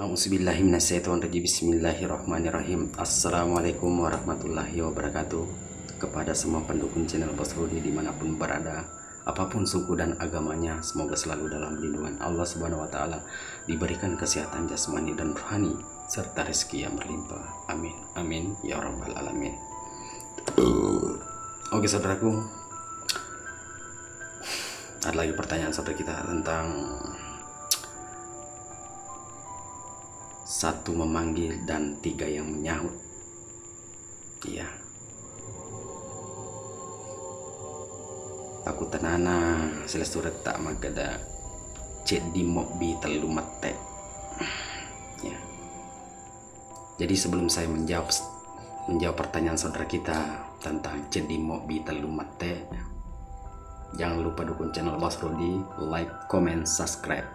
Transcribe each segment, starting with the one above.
A'udzubillahiminasyaitonirrajim. Bismillahirrahmanirrahim. Assalamualaikum warahmatullahi wabarakatuh. Kepada semua pendukung channel Bos Rudi dimanapun berada, apapun suku dan agamanya, semoga selalu dalam lindungan Allah Subhanahu wa Ta'ala, diberikan kesehatan jasmani dan rohani serta rezeki yang berlimpah. Amin amin ya rabbal alamin. Oke saudaraku, ada lagi pertanyaan saudara kita tentang satu memanggil dan tiga yang menyahut. Iya, aku tenana selesai tak magada cek di mobi telu mate. Ya, jadi sebelum saya menjawab pertanyaan saudara kita tentang cek di mobi telu mate, jangan lupa dukung channel Bos Rudi, like, comment, subscribe,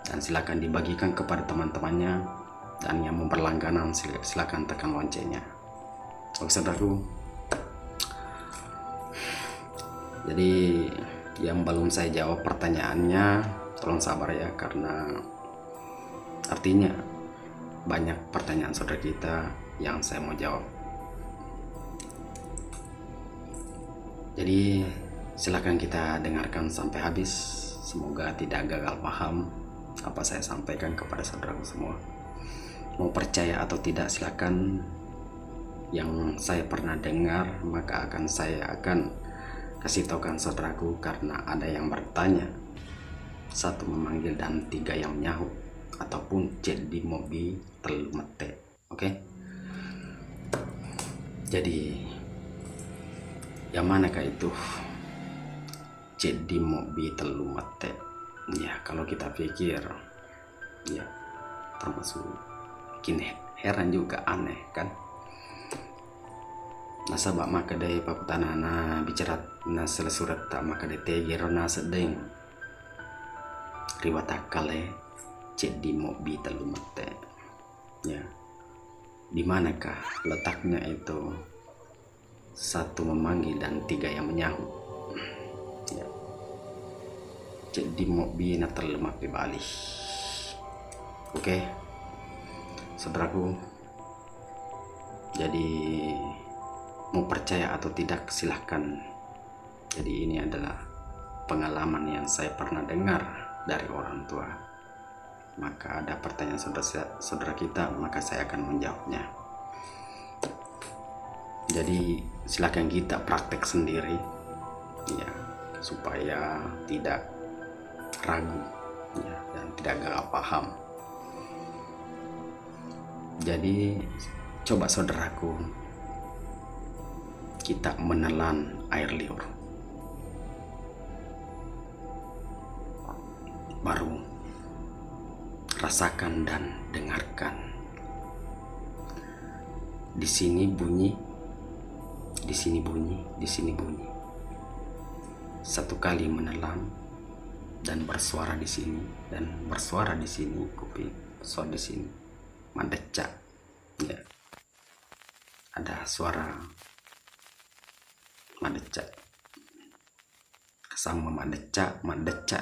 dan silakan dibagikan kepada teman-temannya. Dan yang mau berlangganan silakan tekan loncengnya. Oke saudaraku, jadi yang belum saya jawab pertanyaannya tolong sabar ya, karena artinya banyak pertanyaan saudara kita yang saya mau jawab. Jadi silakan kita dengarkan sampai habis, semoga tidak gagal paham apa saya sampaikan kepada saudaraku semua. Mau percaya atau tidak silakan. Yang saya pernah dengar maka saya akan kasih tahukan saudaraku, karena ada yang bertanya satu memanggil dan tiga yang menyahut, ataupun cek di mobi telu mete. Oke, jadi yang manakah itu cek di mobi telu mete? Ya, kalau kita pikir ya termasuk bikin heran juga, aneh kan. Nasabak maka dari pakutanana bicara nasel surat tak maka dari tegerona sedeng riwatakale cek di mobi telu mate. Ya, di manakah letaknya itu satu memanggil dan tiga yang menyahut? Ya, cek di mobi na terlemak di Bali. Oke saudaraku, jadi mau percaya atau tidak silahkan. Jadi ini adalah pengalaman yang saya pernah dengar dari orang tua. Maka ada pertanyaan saudara kita, maka saya akan menjawabnya. Jadi silahkan kita praktek sendiri ya, supaya tidak ragu ya, dan tidak gagal paham. Jadi coba saudaraku, kita menelan air liur, baru rasakan dan dengarkan. Di sini bunyi, di sini bunyi, di sini bunyi. Satu kali menelan dan bersuara di sini dan bersuara di sini, kuping bersuara di sini, mendecak ya, ada suara mendecak sama mendecak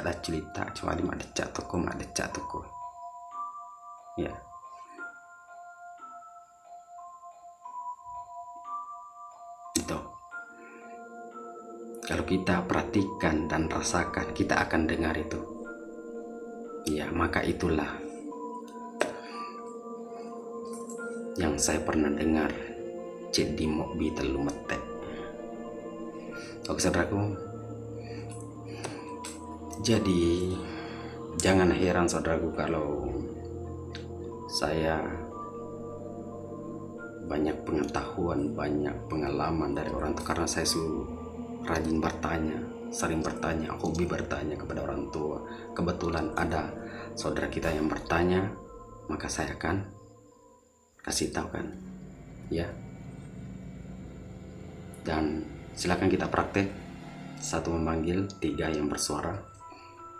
dah cerita, kecuali mendecak toko ya. Itu kalau kita perhatikan dan rasakan, kita akan dengar itu ya. Maka itulah yang saya pernah dengar cek di mobi telu mete. Oke saudaraku, jadi jangan heran saudaraku kalau saya banyak pengetahuan, banyak pengalaman dari orang tua, karena saya rajin bertanya, sering bertanya, hobi bertanya kepada orang tua. Kebetulan ada saudara kita yang bertanya, maka saya akan kasih tahu kan ya. Dan silakan kita praktek satu memanggil, tiga yang bersuara,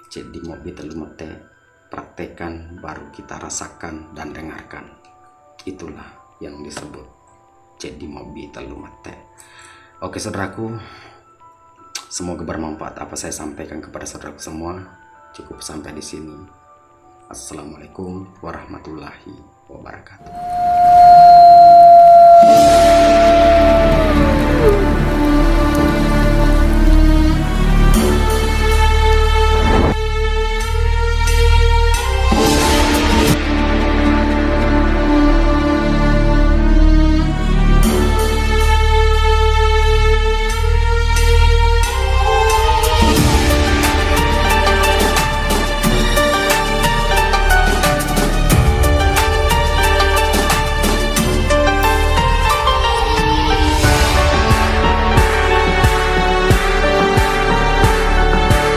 cek di mobi telu mete. Praktekkan baru kita rasakan dan dengarkan. Itulah yang disebut cek di mobi telu mete. Oke saudaraku, semoga bermanfaat apa saya sampaikan kepada saudaraku semua. Cukup sampai di sini. Assalamualaikum warahmatullahi wabarakatuh.